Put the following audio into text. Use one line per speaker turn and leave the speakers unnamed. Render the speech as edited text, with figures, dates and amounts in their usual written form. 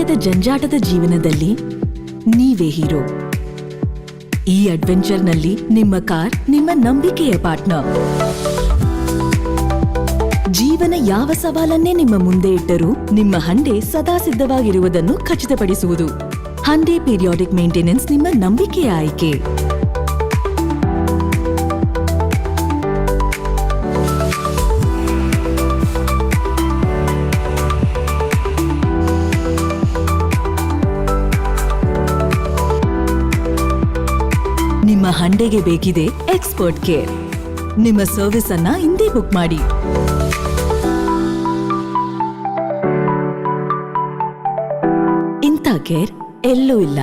ಸಮಯದ ಜಂಜಾಟದ ಜೀವನದಲ್ಲಿ ನೀವೇ ಹೀರೋ. ಈ ಅಡ್ವೆಂಚರ್ನಲ್ಲಿ ನಿಮ್ಮ ಕಾರ್ ನಿಮ್ಮ ನಂಬಿಕೆಯ ಪಾರ್ಟ್ನರ್. ಜೀವನ ಯಾವ ಸವಾಲನ್ನೇ ನಿಮ್ಮ ಮುಂದೆ ಇಟ್ಟರೂ ನಿಮ್ಮ ಹಂಡೆ ಸದಾ ಸಿದ್ಧವಾಗಿರುವುದನ್ನು ಖಚಿತಪಡಿಸುವುದು. ಹಂಡೆ ಪೀರಿಯಾಡಿಕ್ ಮೇಂಟೆನೆನ್ಸ್ ನಿಮ್ಮ ನಂಬಿಕೆಯ ಆಯ್ಕೆ. ನಿಮ್ಮ ಹಂಡೆಗೆ ಬೇಕಿದೆ ಎಕ್ಸ್ಪರ್ಟ್ ಕೇರ್. ನಿಮ್ಮ ಸರ್ವಿಸ್ ಅನ್ನ ಇಂದೇ ಬುಕ್ ಮಾಡಿ. ಇಂಥ ಕೇರ್ ಎಲ್ಲೂ ಇಲ್ಲ.